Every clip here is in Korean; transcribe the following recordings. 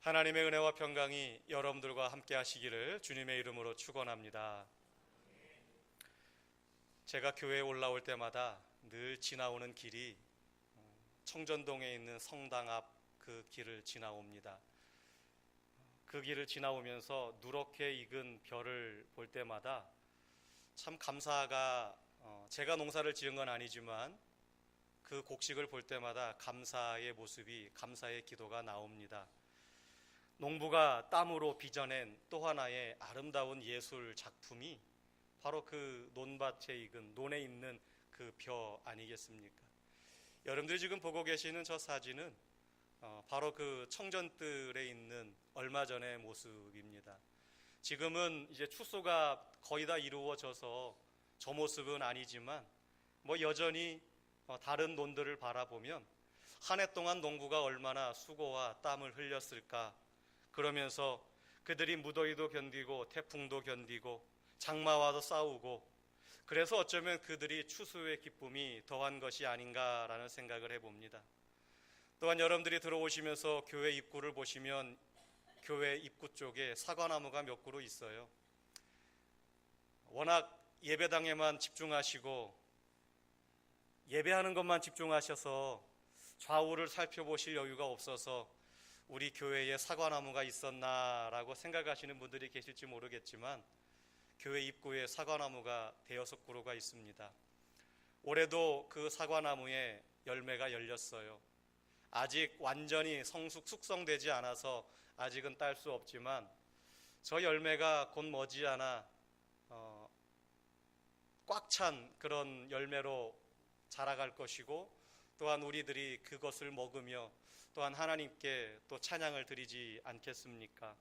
하나님의 은혜와 평강이 여러분들과 함께 하시기를 주님의 이름으로 축원합니다. 제가 교회에 올라올 때마다 늘 지나오는 길이 청전동에 있는 성당 앞 그 길을 지나옵니다. 그 길을 지나오면서 누렇게 익은 벼를 볼 때마다 참 감사가, 제가 농사를 지은 건 아니지만 그 곡식을 볼 때마다 감사의 모습이, 감사의 기도가 나옵니다. 농부가 땀으로 빚어낸 또 하나의 아름다운 예술 작품이 바로 그 논밭에 익은, 논에 있는 그 벼 아니겠습니까? 여러분들이 지금 보고 계시는 저 사진은 바로 그 청전뜰에 있는 얼마 전의 모습입니다. 지금은 이제 추수가 거의 다 이루어져서 저 모습은 아니지만 여전히 다른 논들을 바라보면 한 해 동안 농부가 얼마나 수고와 땀을 흘렸을까. 그러면서 그들이 무더위도 견디고 태풍도 견디고 장마와도 싸우고, 그래서 어쩌면 그들이 추수의 기쁨이 더한 것이 아닌가라는 생각을 해봅니다. 또한 여러분들이 들어오시면서 교회 입구를 보시면 교회 입구 쪽에 사과나무가 몇 그루 있어요. 워낙 예배당에만 집중하시고 예배하는 것만 집중하셔서 좌우를 살펴보실 여유가 없어서 우리 교회에 사과나무가 있었나라고 생각하시는 분들이 계실지 모르겠지만 교회 입구에 사과나무가 대여섯 그루가 있습니다. 올해도 그 사과나무에 열매가 열렸어요. 아직 완전히 숙성되지 않아서 아직은 딸 수 없지만 저 열매가 곧 머지않아 꽉 찬 그런 열매로 자라갈 것이고, 또한 우리들이 그것을 먹으며 또한 하나님께 또 찬양을 드리지 않겠습니까?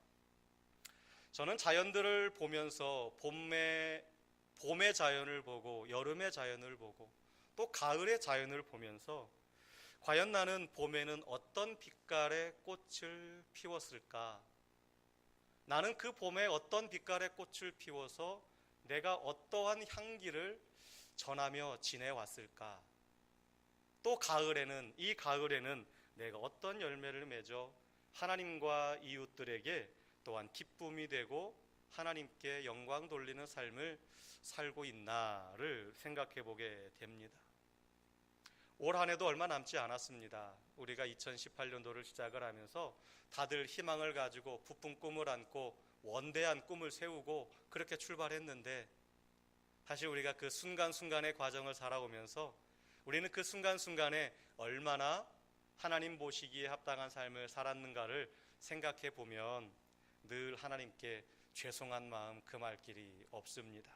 저는 자연들을 보면서 봄의 자연을 보고 여름의 자연을 보고 또 가을의 자연을 보면서 과연 나는 봄에는 어떤 빛깔의 꽃을 피웠을까? 나는 그 봄에 어떤 빛깔의 꽃을 피워서 내가 어떠한 향기를 전하며 지내왔을까? 또 이 가을에는 내가 어떤 열매를 맺어 하나님과 이웃들에게 또한 기쁨이 되고 하나님께 영광 돌리는 삶을 살고 있나를 생각해 보게 됩니다. 올 한 해도 얼마 남지 않았습니다. 우리가 2018년도를 시작을 하면서 다들 희망을 가지고 부푼 꿈을 안고 원대한 꿈을 세우고 그렇게 출발했는데, 사실 우리가 그 순간순간의 과정을 살아오면서 우리는 그 순간순간에 얼마나 하나님 보시기에 합당한 삶을 살았는가를 생각해 보면 늘 하나님께 죄송한 마음 금할 길이 없습니다.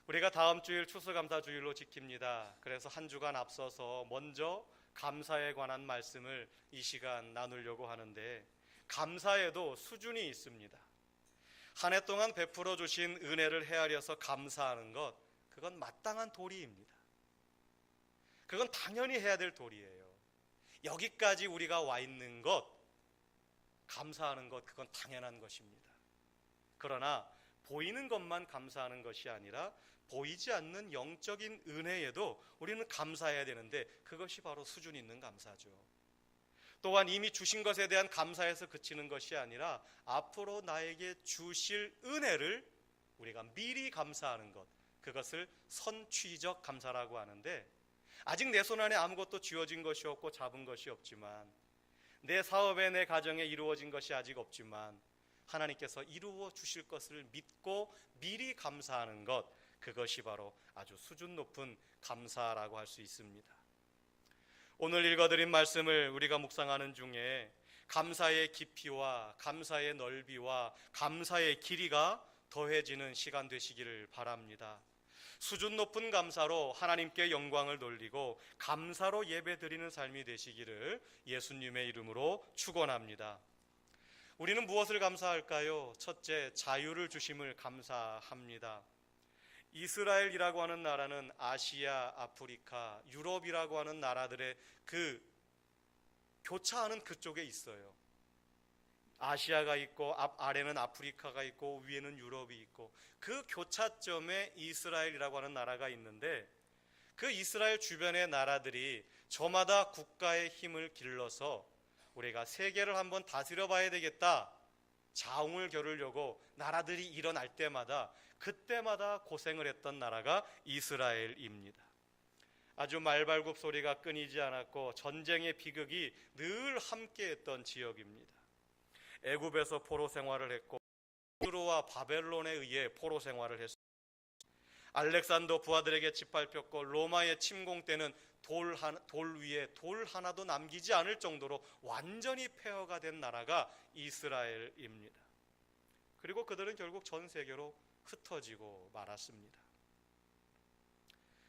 우리가 다음 주일 추수감사주일로 지킵니다. 그래서 한 주간 앞서서 먼저 감사에 관한 말씀을 이 시간 나누려고 하는데, 감사에도 수준이 있습니다. 한 해 동안 베풀어 주신 은혜를 헤아려서 감사하는 것, 그건 마땅한 도리입니다. 그건 당연히 해야 될 도리예요. 여기까지 우리가 와 있는 것, 감사하는 것, 그건 당연한 것입니다. 그러나 보이는 것만 감사하는 것이 아니라 보이지 않는 영적인 은혜에도 우리는 감사해야 되는데, 그것이 바로 수준 있는 감사죠. 또한 이미 주신 것에 대한 감사에서 그치는 것이 아니라 앞으로 나에게 주실 은혜를 우리가 미리 감사하는 것, 그것을 선취적 감사라고 하는데, 아직 내 손 안에 아무것도 쥐어진 것이 없고 잡은 것이 없지만, 내 사업에 내 가정에 이루어진 것이 아직 없지만 하나님께서 이루어 주실 것을 믿고 미리 감사하는 것, 그것이 바로 아주 수준 높은 감사라고 할 수 있습니다. 오늘 읽어드린 말씀을 우리가 묵상하는 중에 감사의 깊이와 감사의 넓이와 감사의 길이가 더해지는 시간 되시기를 바랍니다. 수준 높은 감사로 하나님께 영광을 돌리고 감사로 예배드리는 삶이 되시기를 예수님의 이름으로 축원합니다. 우리는 무엇을 감사할까요? 첫째, 자유를 주심을 감사합니다. 이스라엘이라고 하는 나라는 아시아, 아프리카, 유럽이라고 하는 나라들의 그 교차하는 그쪽에 있어요. 아시아가 있고 아래는 아프리카가 있고 위에는 유럽이 있고, 그 교차점에 이스라엘이라고 하는 나라가 있는데, 그 이스라엘 주변의 나라들이 저마다 국가의 힘을 길러서 우리가 세계를 한번 다스려 봐야 되겠다, 자웅을 겨루려고 나라들이 일어날 때마다 그때마다 고생을 했던 나라가 이스라엘입니다. 아주 말발굽 소리가 끊이지 않았고 전쟁의 비극이 늘 함께했던 지역입니다. 애굽에서 포로 생활을 했고 두로와 바벨론에 의해 포로 생활을 했습니다. 알렉산더 부하들에게 짓밟혔고 로마의 침공 때는 돌 위에 돌 하나도 남기지 않을 정도로 완전히 폐허가 된 나라가 이스라엘입니다. 그리고 그들은 결국 전 세계로 흩어지고 말았습니다.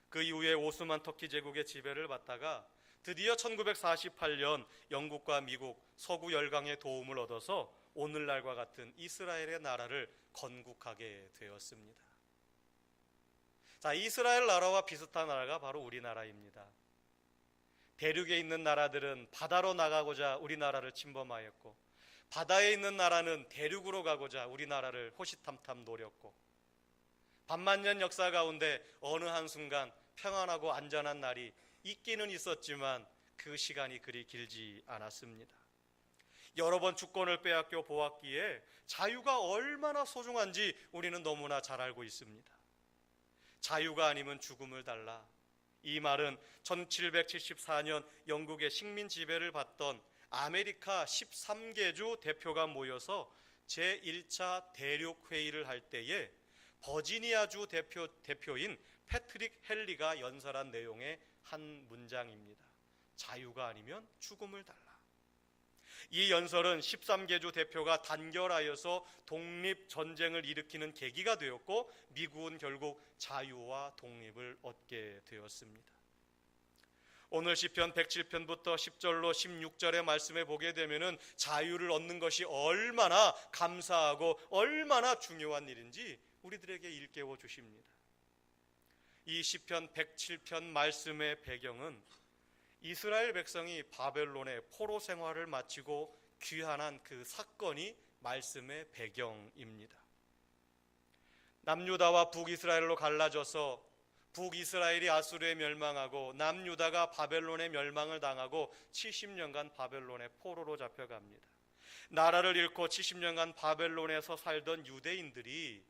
그 이후에 오스만 터키 제국의 지배를 받다가 드디어 1948년 영국과 미국, 서구 열강의 도움을 얻어서 오늘날과 같은 이스라엘의 나라를 건국하게 되었습니다. 자, 이스라엘 나라와 비슷한 나라가 바로 우리나라입니다. 대륙에 있는 나라들은 바다로 나가고자 우리나라를 침범하였고, 바다에 있는 나라는 대륙으로 가고자 우리나라를 호시탐탐 노렸고, 반만년 역사 가운데 어느 한순간 평안하고 안전한 날이 있기는 있었지만 그 시간이 그리 길지 않았습니다. 여러 번 주권을 빼앗겨 보았기에 자유가 얼마나 소중한지 우리는 너무나 잘 알고 있습니다. 자유가 아니면 죽음을 달라. 이 말은 1774년 영국의 식민 지배를 받던 아메리카 13개주 대표가 모여서 제1차 대륙 회의를 할 때에 버지니아주 대표인 패트릭 헨리가 연설한 내용의 한 문장입니다. 자유가 아니면 죽음을 달라. 이 연설은 13개주 대표가 단결하여서 독립전쟁을 일으키는 계기가 되었고, 미국은 결국 자유와 독립을 얻게 되었습니다. 오늘 시편 107편부터 10절로 16절의 말씀에 보게 되면은 자유를 얻는 것이 얼마나 감사하고 얼마나 중요한 일인지 우리들에게 일깨워 주십니다. 이 시편 107편 말씀의 배경은 이스라엘 백성이 바벨론의 포로 생활을 마치고 귀환한 그 사건이 말씀의 배경입니다. 남유다와 북이스라엘로 갈라져서 북이스라엘이 아수르에 멸망하고 남유다가 바벨론에 멸망을 당하고 70년간 바벨론의 포로로 잡혀갑니다. 나라를 잃고 70년간 바벨론에서 살던 유대인들이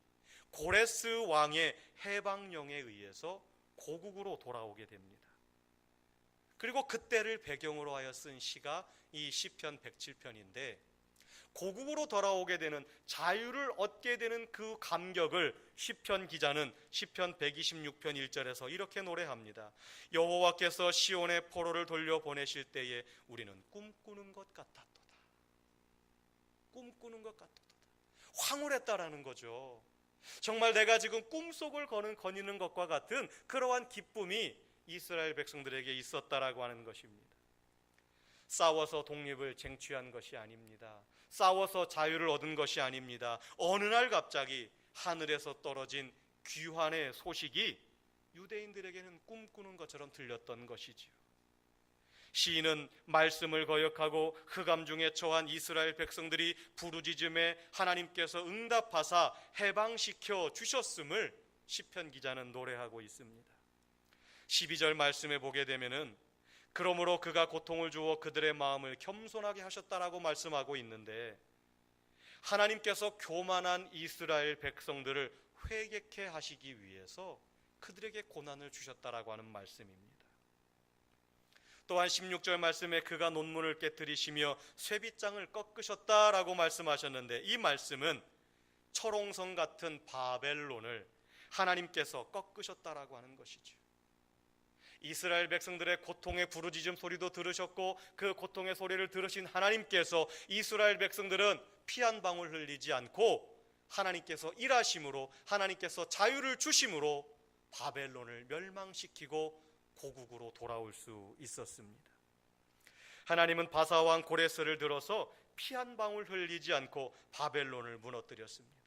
고레스 왕의 해방령에 의해서 고국으로 돌아오게 됩니다. 그리고 그때를 배경으로 하여 쓴 시가 이 시편 107편인데, 고국으로 돌아오게 되는, 자유를 얻게 되는 그 감격을 시편 기자는 시편 126편 1절에서 이렇게 노래합니다. 여호와께서 시온의 포로를 돌려보내실 때에 우리는 꿈꾸는 것 같았도다. 꿈꾸는 것 같았도다. 황홀했다라는 거죠. 정말 내가 지금 꿈속을 거니는 것과 같은 그러한 기쁨이 이스라엘 백성들에게 있었다라고 하는 것입니다. 싸워서 독립을 쟁취한 것이 아닙니다. 싸워서 자유를 얻은 것이 아닙니다. 어느 날 갑자기 하늘에서 떨어진 귀환의 소식이 유대인들에게는 꿈꾸는 것처럼 들렸던 것이지요. 시인은 말씀을 거역하고 흑암 중에 처한 이스라엘 백성들이 부르짖음에 하나님께서 응답하사 해방시켜 주셨음을 시편 기자는 노래하고 있습니다. 12절 말씀에 보게 되면은 그러므로 그가 고통을 주어 그들의 마음을 겸손하게 하셨다라고 말씀하고 있는데, 하나님께서 교만한 이스라엘 백성들을 회개케 하시기 위해서 그들에게 고난을 주셨다라고 하는 말씀입니다. 또한 16절 말씀에 그가 논문을 깨뜨리시며 쇠빗장을 꺾으셨다라고 말씀하셨는데, 이 말씀은 철옹성 같은 바벨론을 하나님께서 꺾으셨다라고 하는 것이죠. 이스라엘 백성들의 고통의 부르짖음 소리도 들으셨고, 그 고통의 소리를 들으신 하나님께서 이스라엘 백성들은 피 한 방울 흘리지 않고 하나님께서 일하심으로, 하나님께서 자유를 주심으로 바벨론을 멸망시키고 고국으로 돌아올 수 있었습니다. 하나님은 바사왕 고레스를 들어서 피 한 방울 흘리지 않고 바벨론을 무너뜨렸습니다.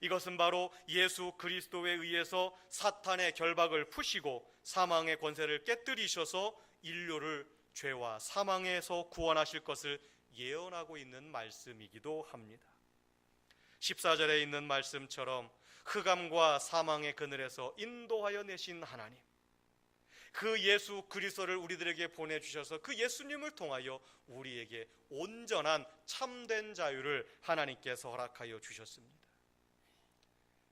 이것은 바로 예수 그리스도에 의해서 사탄의 결박을 푸시고 사망의 권세를 깨뜨리셔서 인류를 죄와 사망에서 구원하실 것을 예언하고 있는 말씀이기도 합니다. 14절에 있는 말씀처럼 흑암과 사망의 그늘에서 인도하여 내신 하나님, 그 예수 그리스도를 우리들에게 보내주셔서 그 예수님을 통하여 우리에게 온전한 참된 자유를 하나님께서 허락하여 주셨습니다.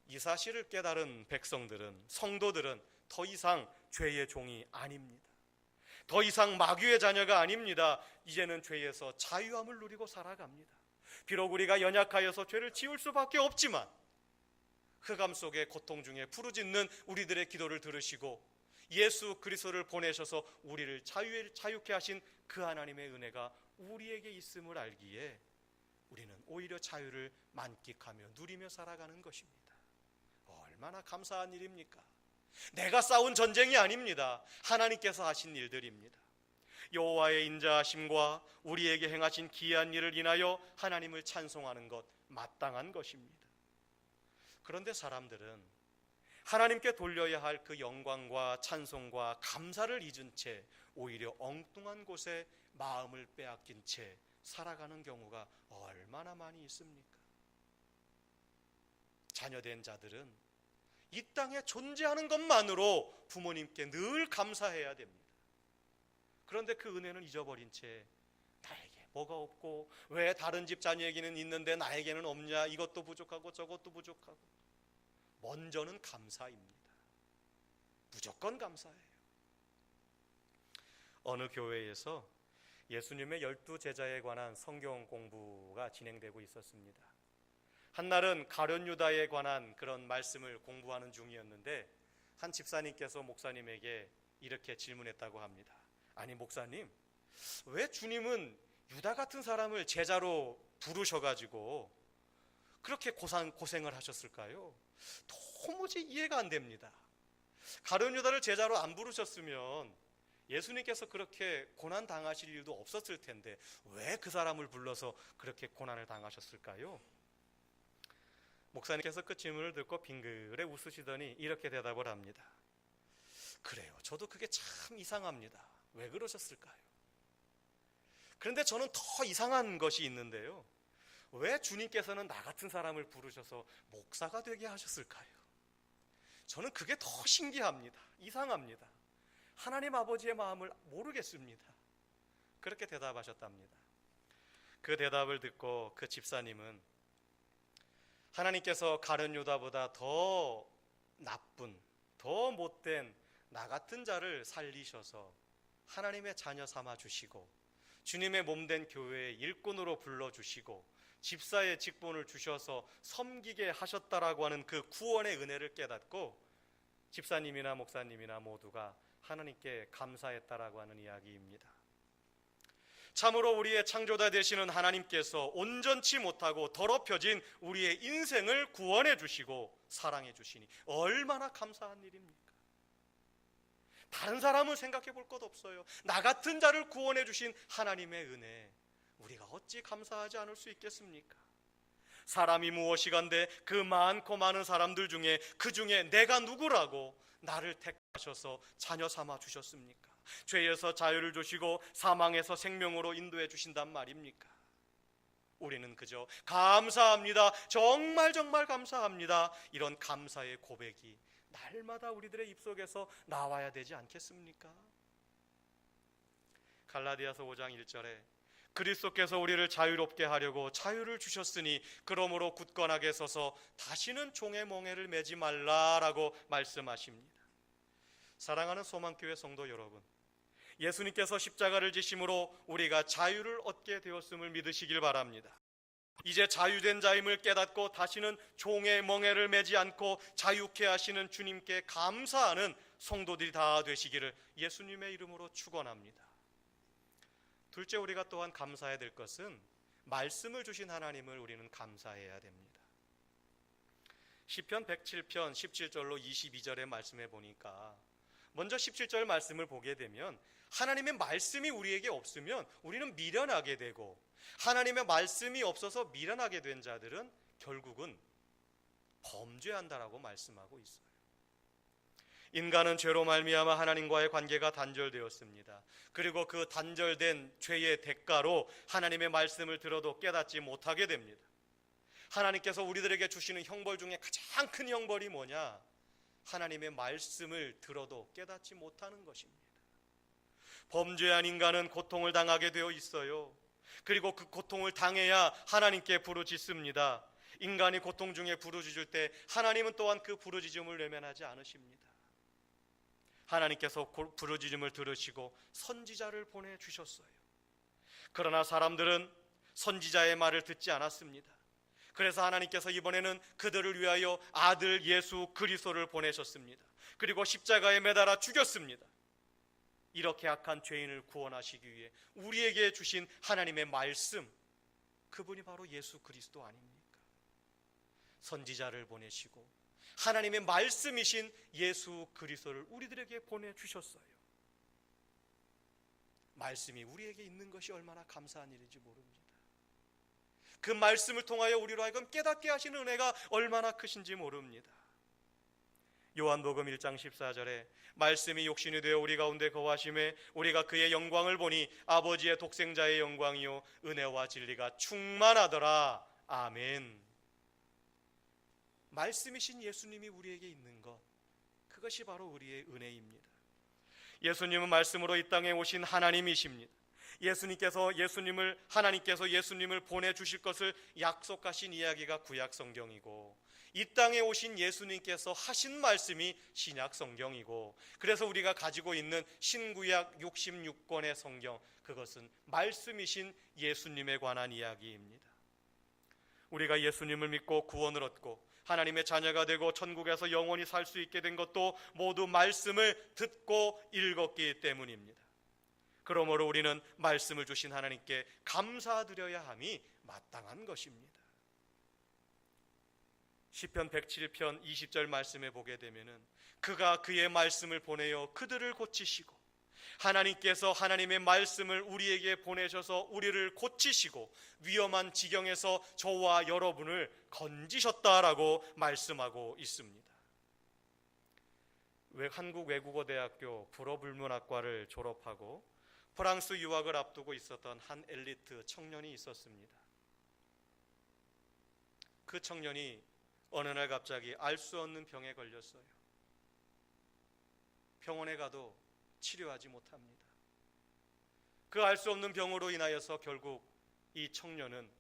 이 사실을 깨달은 백성들은, 성도들은 더 이상 죄의 종이 아닙니다. 더 이상 마귀의 자녀가 아닙니다. 이제는 죄에서 자유함을 누리고 살아갑니다. 비록 우리가 연약하여서 죄를 지을 수밖에 없지만 흑암 속의 고통 중에 부르짖는 우리들의 기도를 들으시고 예수 그리스도를 보내셔서 우리를 자유케 하신 그 하나님의 은혜가 우리에게 있음을 알기에 우리는 오히려 자유를 만끽하며 누리며 살아가는 것입니다. 얼마나 감사한 일입니까? 내가 싸운 전쟁이 아닙니다. 하나님께서 하신 일들입니다. 여호와의 인자하심과 우리에게 행하신 기이한 일을 인하여 하나님을 찬송하는 것 마땅한 것입니다. 그런데 사람들은 하나님께 돌려야 할 그 영광과 찬송과 감사를 잊은 채 오히려 엉뚱한 곳에 마음을 빼앗긴 채 살아가는 경우가 얼마나 많이 있습니까? 자녀된 자들은 이 땅에 존재하는 것만으로 부모님께 늘 감사해야 됩니다. 그런데 그 은혜는 잊어버린 채 나에게 뭐가 없고 왜 다른 집 자녀에게는 있는데 나에게는 없냐, 이것도 부족하고 저것도 부족하고. 먼저는 감사입니다. 무조건 감사해요. 어느 교회에서 예수님의 12제자에 관한 성경 공부가 진행되고 있었습니다. 한날은 가룟 유다에 관한 그런 말씀을 공부하는 중이었는데 한 집사님께서 목사님에게 이렇게 질문했다고 합니다. 아니 목사님, 왜 주님은 유다 같은 사람을 제자로 부르셔가지고 그렇게 고생을 하셨을까요? 도무지 이해가 안 됩니다. 가룟 유다를 제자로 안 부르셨으면 예수님께서 그렇게 고난 당하실 일도 없었을 텐데 왜 그 사람을 불러서 그렇게 고난을 당하셨을까요? 목사님께서 그 질문을 듣고 빙그레 웃으시더니 이렇게 대답을 합니다. 그래요, 저도 그게 참 이상합니다. 왜 그러셨을까요? 그런데 저는 더 이상한 것이 있는데요, 왜 주님께서는 나 같은 사람을 부르셔서 목사가 되게 하셨을까요? 저는 그게 더 신기합니다. 이상합니다. 하나님 아버지의 마음을 모르겠습니다. 그렇게 대답하셨답니다. 그 대답을 듣고 그 집사님은 하나님께서 가룟 유다보다 더 나쁜, 더 못된 나 같은 자를 살리셔서 하나님의 자녀 삼아 주시고 주님의 몸된 교회의 일꾼으로 불러주시고 집사의 직분을 주셔서 섬기게 하셨다라고 하는 그 구원의 은혜를 깨닫고 집사님이나 목사님이나 모두가 하나님께 감사했다라고 하는 이야기입니다. 참으로 우리의 창조자 되시는 하나님께서 온전치 못하고 더럽혀진 우리의 인생을 구원해 주시고 사랑해 주시니 얼마나 감사한 일입니까? 다른 사람은 생각해 볼 것 없어요. 나 같은 자를 구원해 주신 하나님의 은혜, 우리가 어찌 감사하지 않을 수 있겠습니까? 사람이 무엇이간데 그 많고 많은 사람들 중에 그 중에 내가 누구라고 나를 택하셔서 자녀 삼아 주셨습니까? 죄에서 자유를 주시고 사망에서 생명으로 인도해 주신단 말입니까? 우리는 그저 감사합니다, 정말 정말 감사합니다, 이런 감사의 고백이 날마다 우리들의 입속에서 나와야 되지 않겠습니까? 갈라디아서 5장 1절에 그리스도께서 우리를 자유롭게 하려고 자유를 주셨으니 그러므로 굳건하게 서서 다시는 종의 멍에를 매지 말라라고 말씀하십니다. 사랑하는 소망교회 성도 여러분, 예수님께서 십자가를 지심으로 우리가 자유를 얻게 되었음을 믿으시길 바랍니다. 이제 자유된 자임을 깨닫고 다시는 종의 멍에를 매지 않고 자유케 하시는 주님께 감사하는 성도들이 다 되시기를 예수님의 이름으로 축원합니다. 둘째, 우리가 또한 감사해야 될 것은 말씀을 주신 하나님을 우리는 감사해야 됩니다. 시편 107편 17절로 22절의 말씀에 보니까 먼저 17절 말씀을 보게 되면 하나님의 말씀이 우리에게 없으면 우리는 미련하게 되고 하나님의 말씀이 없어서 미련하게 된 자들은 결국은 범죄한다라고 말씀하고 있어요. 인간은 죄로 말미암아 하나님과의 관계가 단절되었습니다. 그리고 그 단절된 죄의 대가로 하나님의 말씀을 들어도 깨닫지 못하게 됩니다. 하나님께서 우리들에게 주시는 형벌 중에 가장 큰 형벌이 뭐냐? 하나님의 말씀을 들어도 깨닫지 못하는 것입니다. 범죄한 인간은 고통을 당하게 되어 있어요. 그리고 그 고통을 당해야 하나님께 부르짖습니다. 인간이 고통 중에 부르짖을 때 하나님은 또한 그 부르짖음을 외면하지 않으십니다. 하나님께서 부르짖음을 들으시고 선지자를 보내주셨어요. 그러나 사람들은 선지자의 말을 듣지 않았습니다. 그래서 하나님께서 이번에는 그들을 위하여 아들 예수 그리스도를 보내셨습니다. 그리고 십자가에 매달아 죽였습니다. 이렇게 악한 죄인을 구원하시기 위해 우리에게 주신 하나님의 말씀, 그분이 바로 예수 그리스도 아닙니까? 선지자를 보내시고 하나님의 말씀이신 예수 그리스도를 우리들에게 보내주셨어요. 말씀이 우리에게 있는 것이 얼마나 감사한 일인지 모릅니다. 그 말씀을 통하여 우리로 하여금 깨닫게 하시는 은혜가 얼마나 크신지 모릅니다. 요한복음 1장 14절에 말씀이 육신이 되어 우리 가운데 거하심에 우리가 그의 영광을 보니 아버지의 독생자의 영광이요 은혜와 진리가 충만하더라. 아멘. 말씀이신 예수님이 우리에게 있는 것, 그것이 바로 우리의 은혜입니다. 예수님은 말씀으로 이 땅에 오신 하나님이십니다. 하나님께서 예수님을 보내주실 것을 약속하신 이야기가 구약 성경이고, 이 땅에 오신 예수님께서 하신 말씀이 신약 성경이고, 그래서 우리가 가지고 있는 신구약 66권의 성경, 그것은 말씀이신 예수님에 관한 이야기입니다. 우리가 예수님을 믿고 구원을 얻고 하나님의 자녀가 되고 천국에서 영원히 살 수 있게 된 것도 모두 말씀을 듣고 읽었기 때문입니다. 그러므로 우리는 말씀을 주신 하나님께 감사드려야 함이 마땅한 것입니다. 시편 107편 20절 말씀에 보게 되면은 그가 그의 말씀을 보내어 그들을 고치시고, 하나님께서 하나님의 말씀을 우리에게 보내셔서 우리를 고치시고 위험한 지경에서 저와 여러분을 건지셨다라고 말씀하고 있습니다. 한국외국어대학교 불어불문학과를 졸업하고 프랑스 유학을 앞두고 있었던 한 엘리트 청년이 있었습니다. 그 청년이 어느 날 갑자기 알 수 없는 병에 걸렸어요. 병원에 가도 치료하지 못합니다. 그 알 수 없는 병으로 인하여서 결국 이 청년은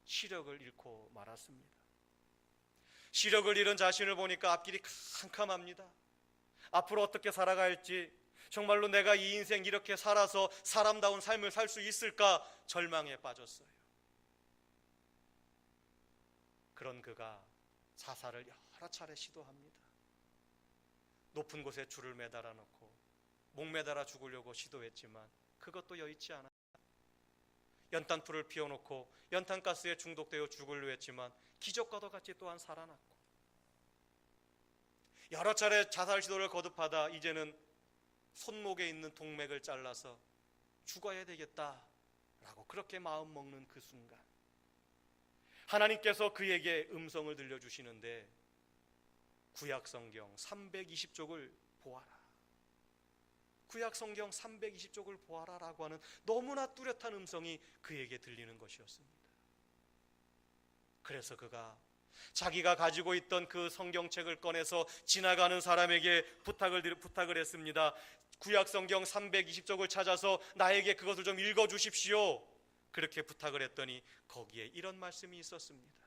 시력을 잃고 말았습니다. 시력을 잃은 자신을 보니까 앞길이 캄캄합니다. 앞으로 어떻게 살아가야 할지, 정말로 내가 이 인생 이렇게 살아서 사람다운 삶을 살 수 있을까 절망에 빠졌어요. 그런 그가 자살을 여러 차례 시도합니다. 높은 곳에 줄을 매달아 놓고 목매달아 죽으려고 시도했지만 그것도 여의치 않았다. 연탄불을 피워놓고 연탄가스에 중독되어 죽으려 했지만 기적과도 같이 또한 살아났고, 여러 차례 자살 시도를 거듭하다 이제는 손목에 있는 동맥을 잘라서 죽어야 되겠다라고 그렇게 마음먹는 그 순간, 하나님께서 그에게 음성을 들려주시는데 구약성경 320쪽을 보아라, 구약성경 320쪽을 보아라라고 하는 너무나 뚜렷한 음성이 그에게 들리는 것이었습니다. 그래서 그가 자기가 가지고 있던 그 성경책을 꺼내서 지나가는 사람에게 부탁을 했습니다. 구약성경 320쪽을 찾아서 나에게 그것을 좀 읽어주십시오. 그렇게 부탁을 했더니 거기에 이런 말씀이 있었습니다.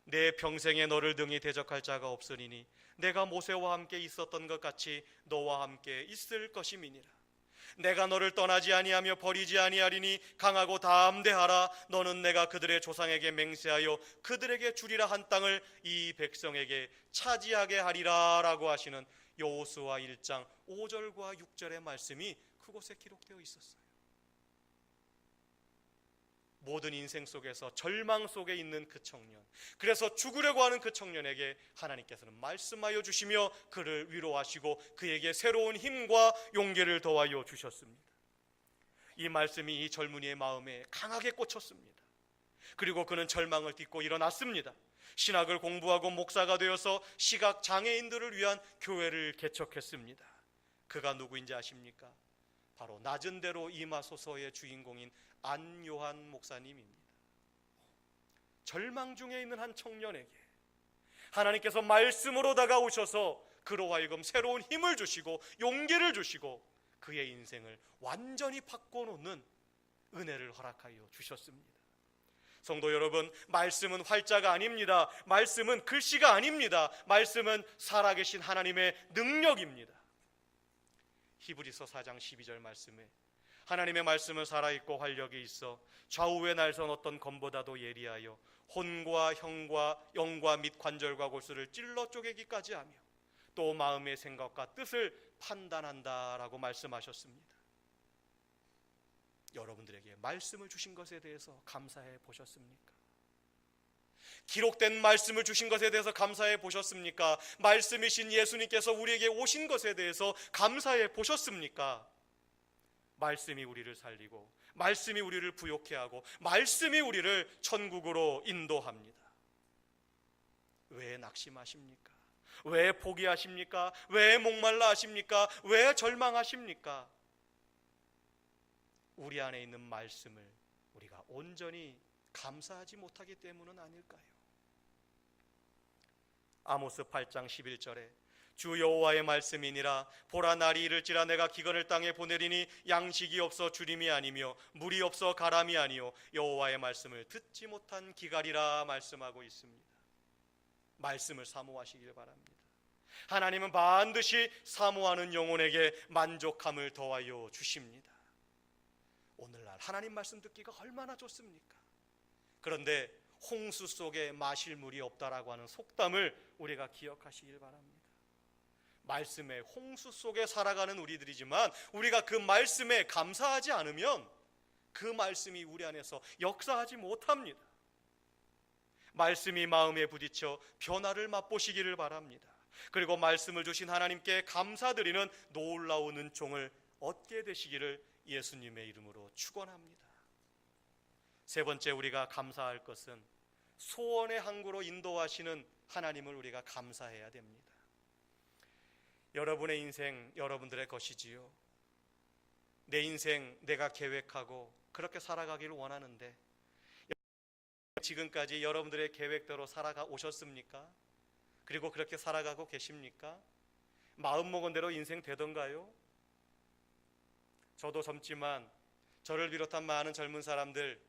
내 평생에 너를 등이 대적할 자가 없으리니 내가 모세와 함께 있었던 것 같이 너와 함께 있을 것임이니라. 내가 너를 떠나지 아니하며 버리지 아니하리니 강하고 담대하라. 너는 내가 그들의 조상에게 맹세하여 그들에게 주리라 한 땅을 이 백성에게 차지하게 하리라 라고 하시는 여호수아 1장 5절과 6절의 말씀이 그곳에 기록되어 있었어요. 모든 인생 속에서 절망 속에 있는 그 청년, 그래서 죽으려고 하는 그 청년에게 하나님께서는 말씀하여 주시며 그를 위로하시고 그에게 새로운 힘과 용기를 더하여 주셨습니다. 이 말씀이 이 젊은이의 마음에 강하게 꽂혔습니다. 그리고 그는 절망을 딛고 일어났습니다. 신학을 공부하고 목사가 되어서 시각 장애인들을 위한 교회를 개척했습니다. 그가 누구인지 아십니까? 바로 낮은 대로 임하소서의 주인공인 안요한 목사님입니다. 절망 중에 있는 한 청년에게 하나님께서 말씀으로 다가오셔서 그로 하여금 새로운 힘을 주시고 용기를 주시고 그의 인생을 완전히 바꿔놓는 은혜를 허락하여 주셨습니다. 성도 여러분, 말씀은 활자가 아닙니다. 말씀은 글씨가 아닙니다. 말씀은 살아계신 하나님의 능력입니다. 히브리서 4장 12절 말씀에 하나님의 말씀은 살아있고 활력이 있어 좌우에 날선 어떤 검보다도 예리하여 혼과 형과 영과 및 관절과 골수를 찔러 쪼개기까지 하며 또 마음의 생각과 뜻을 판단한다라고 말씀하셨습니다. 여러분들에게 말씀을 주신 것에 대해서 감사해 보셨습니까? 기록된 말씀을 주신 것에 대해서 감사해 보셨습니까? 말씀이신 예수님께서 우리에게 오신 것에 대해서 감사해 보셨습니까? 말씀이 우리를 살리고 말씀이 우리를 부욕해 하고 말씀이 우리를 천국으로 인도합니다. 왜 낙심하십니까? 왜 포기하십니까? 왜 목말라 하십니까? 왜 절망하십니까? 우리 안에 있는 말씀을 우리가 온전히 감사하지 못하기 때문은 아닐까요? 아모스 8장 11절에 주 여호와의 말씀이니라 보라 날이 이를지라 내가 기근을 땅에 보내리니 양식이 없어 주림이 아니며 물이 없어 가람이 아니요 여호와의 말씀을 듣지 못한 기갈이라 말씀하고 있습니다. 말씀을 사모하시길 바랍니다. 하나님은 반드시 사모하는 영혼에게 만족함을 더하여 주십니다. 오늘날 하나님 말씀 듣기가 얼마나 좋습니까? 그런데 홍수 속에 마실 물이 없다라고 하는 속담을 우리가 기억하시길 바랍니다. 말씀의 홍수 속에 살아가는 우리들이지만 우리가 그 말씀에 감사하지 않으면 그 말씀이 우리 안에서 역사하지 못합니다. 말씀이 마음에 부딪혀 변화를 맛보시기를 바랍니다. 그리고 말씀을 주신 하나님께 감사드리는 놀라운 은총을 얻게 되시기를 예수님의 이름으로 축원합니다. 세 번째, 우리가 감사할 것은 소원의 항구로 인도하시는 하나님을 우리가 감사해야 됩니다. 여러분의 인생 여러분들의 것이지요. 내 인생 내가 계획하고 그렇게 살아가기를 원하는데 지금까지 여러분들의 계획대로 살아가 오셨습니까? 그리고 그렇게 살아가고 계십니까? 마음먹은 대로 인생 되던가요? 저도 젊지만 저를 비롯한 많은 젊은 사람들,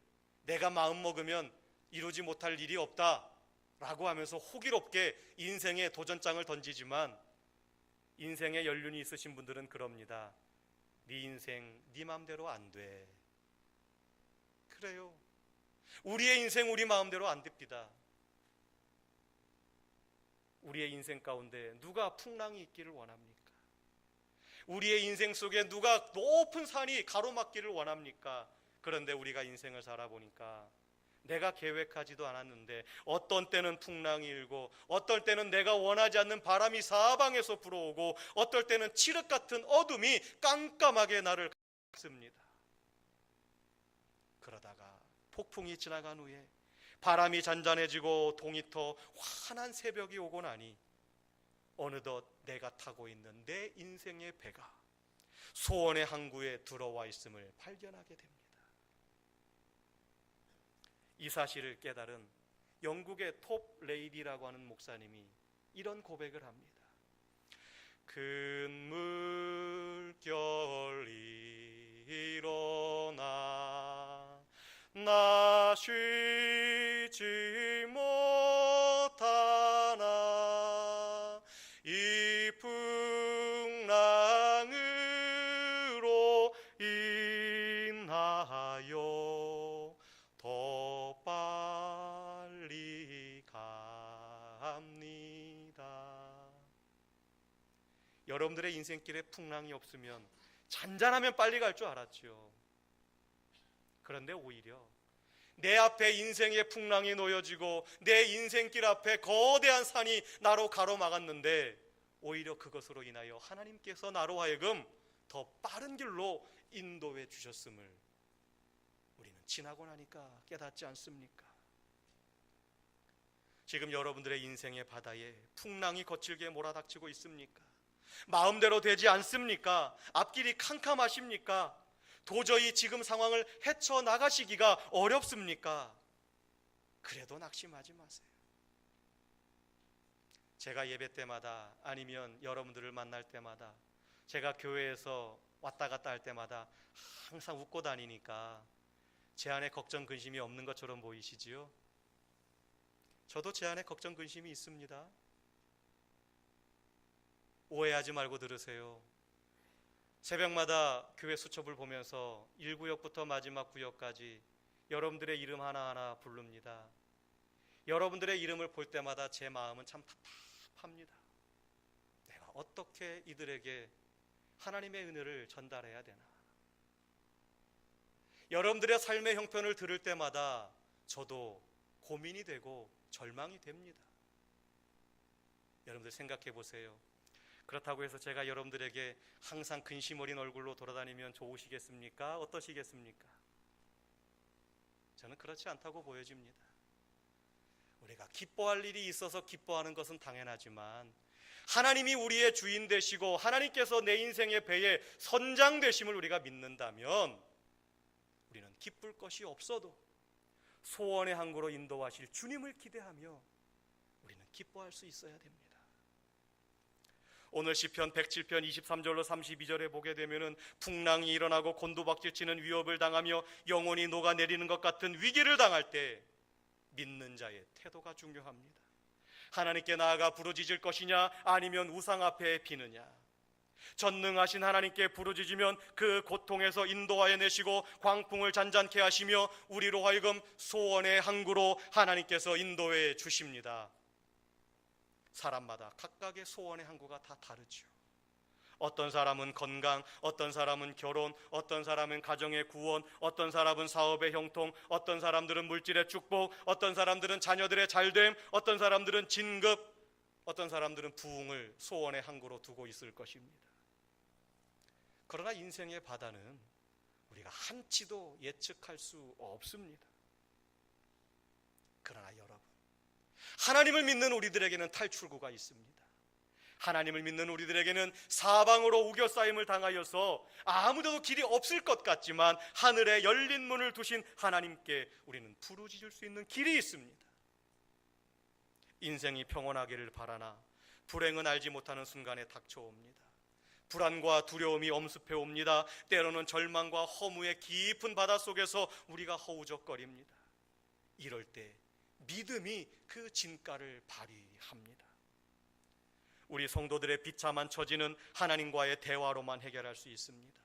내가 마음먹으면 이루지 못할 일이 없다 라고 하면서 호기롭게 인생의 도전장을 던지지만 인생에 연륜이 있으신 분들은 그럽니다. 네 인생 네 마음대로 안 돼. 그래요. 우리의 인생 우리 마음대로 안 됩니다. 우리의 인생 가운데 누가 풍랑이 있기를 원합니까? 우리의 인생 속에 누가 높은 산이 가로막기를 원합니까? 그런데 우리가 인생을 살아보니까 내가 계획하지도 않았는데 어떤 때는 풍랑이 일고 어떨 때는 내가 원하지 않는 바람이 사방에서 불어오고 어떨 때는 칠흑 같은 어둠이 깜깜하게 나를 습니다. 그러다가 폭풍이 지나간 후에 바람이 잔잔해지고 동이 터 환한 새벽이 오고 나니 어느덧 내가 타고 있는 내 인생의 배가 소원의 항구에 들어와 있음을 발견하게 됩니다. 이 사실을 깨달은 영국의 톱 레이디라고 하는 목사님이 이런 고백을 합니다. 큰 물결이 일어나 나 쉬지 못하나 이 풍랑으로 인하여 더 빨리 갑니다. 여러분들의 인생길에 풍랑이 없으면 잔잔하면 빨리 갈 줄 알았죠. 그런데 오히려 내 앞에 인생의 풍랑이 놓여지고 내 인생길 앞에 거대한 산이 나로 가로막았는데 오히려 그것으로 인하여 하나님께서 나로 하여금 더 빠른 길로 인도해 주셨음을 우리는 지나고 나니까 깨닫지 않습니까? 지금 여러분들의 인생의 바다에 풍랑이 거칠게 몰아닥치고 있습니까? 마음대로 되지 않습니까? 앞길이 캄캄하십니까? 도저히 지금 상황을 헤쳐나가시기가 어렵습니까? 그래도 낙심하지 마세요. 제가 예배 때마다 아니면 여러분들을 만날 때마다 제가 교회에서 왔다 갔다 할 때마다 항상 웃고 다니니까 제 안에 걱정 근심이 없는 것처럼 보이시지요? 저도 제 안에 걱정 근심이 있습니다. 오해하지 말고 들으세요. 새벽마다 교회 수첩을 보면서 1구역부터 마지막 구역까지 여러분들의 이름 하나하나 부릅니다. 여러분들의 이름을 볼 때마다 제 마음은 참 답답합니다. 내가 어떻게 이들에게 하나님의 은혜를 전달해야 되나? 여러분들의 삶의 형편을 들을 때마다 저도 고민이 되고 절망이 됩니다. 여러분들 생각해 보세요. 그렇다고 해서 제가 여러분들에게 항상 근심 어린 얼굴로 돌아다니면 좋으시겠습니까? 어떠시겠습니까? 저는 그렇지 않다고 보여집니다. 우리가 기뻐할 일이 있어서 기뻐하는 것은 당연하지만 하나님이 우리의 주인 되시고 하나님께서 내 인생의 배에 선장 되심을 우리가 믿는다면 우리는 기쁠 것이 없어도 소원의 항구로 인도하실 주님을 기대하며 우리는 기뻐할 수 있어야 됩니다. 오늘 시편 107편 23절로 32절에 보게 되면은 풍랑이 일어나고 곤두박질치는 위협을 당하며 영혼이 녹아내리는 것 같은 위기를 당할 때 믿는 자의 태도가 중요합니다. 하나님께 나아가 부르짖을 것이냐 아니면 우상 앞에 비느냐. 전능하신 하나님께 부르짖으면 그 고통에서 인도하여 내시고 광풍을 잔잔케 하시며 우리로 하여금 소원의 항구로 하나님께서 인도해 주십니다. 사람마다 각각의 소원의 항구가 다 다르죠. 어떤 사람은 건강, 어떤 사람은 결혼, 어떤 사람은 가정의 구원, 어떤 사람은 사업의 형통, 어떤 사람들은 물질의 축복, 어떤 사람들은 자녀들의 잘됨, 어떤 사람들은 진급, 어떤 사람들은 부흥을 소원의 항구로 두고 있을 것입니다. 그러나 인생의 바다는 우리가 한치도 예측할 수 없습니다. 그러나 여러분, 하나님을 믿는 우리들에게는 탈출구가 있습니다. 하나님을 믿는 우리들에게는 사방으로 우겨싸임을 당하여서 아무데도 길이 없을 것 같지만 하늘에 열린 문을 두신 하나님께 우리는 부르짖을 수 있는 길이 있습니다. 인생이 평온하기를 바라나 불행은 알지 못하는 순간에 닥쳐옵니다. 불안과 두려움이 엄습해 옵니다. 때로는 절망과 허무의 깊은 바닷속에서 우리가 허우적거립니다. 이럴 때 믿음이 그 진가를 발휘합니다. 우리 성도들의 비참한 처지는 하나님과의 대화로만 해결할 수 있습니다.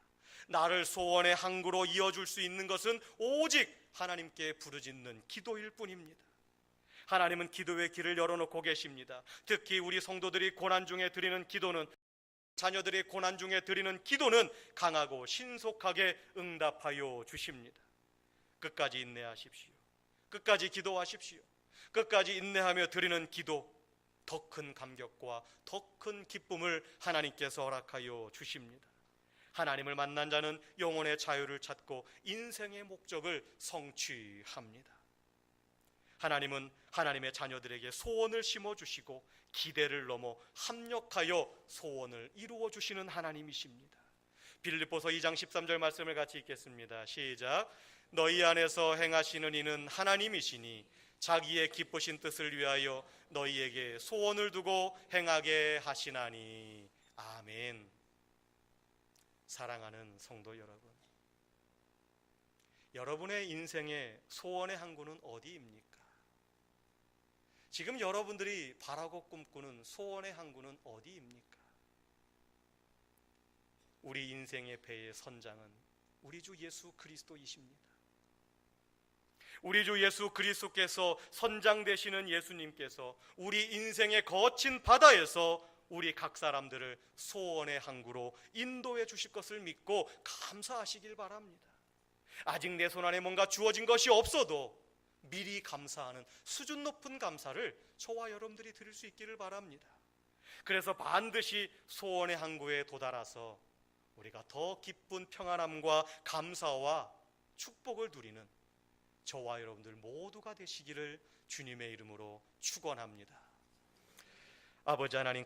나를 소원의 항구로 이어줄 수 있는 것은 오직 하나님께 부르짖는 기도일 뿐입니다. 하나님은 기도의 길을 열어놓고 계십니다. 특히 우리 성도들이 고난 중에 드리는 기도는, 자녀들이 고난 중에 드리는 기도는 강하고 신속하게 응답하여 주십니다. 끝까지 인내하십시오. 끝까지 기도하십시오. 끝까지 인내하며 드리는 기도, 더 큰 감격과 더 큰 기쁨을 하나님께서 허락하여 주십니다. 하나님을 만난 자는 영혼의 자유를 찾고 인생의 목적을 성취합니다. 하나님은 하나님의 자녀들에게 소원을 심어주시고 기대를 넘어 합력하여 소원을 이루어 주시는 하나님이십니다. 빌립보서 2장 13절 말씀을 같이 읽겠습니다. 시작. 너희 안에서 행하시는 이는 하나님이시니 자기의 기쁘신 뜻을 위하여 너희에게 소원을 두고 행하게 하시나니. 아멘. 사랑하는 성도 여러분, 여러분의 인생의 소원의 항구는 어디입니까? 지금 여러분들이 바라고 꿈꾸는 소원의 항구는 어디입니까? 우리 인생의 배의 선장은 우리 주 예수 그리스도이십니다. 우리 주 예수 그리스도께서 선장 되시는 예수님께서 우리 인생의 거친 바다에서 우리 각 사람들을 소원의 항구로 인도해 주실 것을 믿고 감사하시길 바랍니다. 아직 내 손 안에 뭔가 주어진 것이 없어도 미리 감사하는 수준 높은 감사를 저와 여러분들이 드릴 수 있기를 바랍니다. 그래서 반드시 소원의 항구에 도달해서 우리가 더 기쁜 평안함과 감사와 축복을 누리는 저와 여러분들 모두가 되시기를 주님의 이름으로 축원합니다. 아버지 하나님,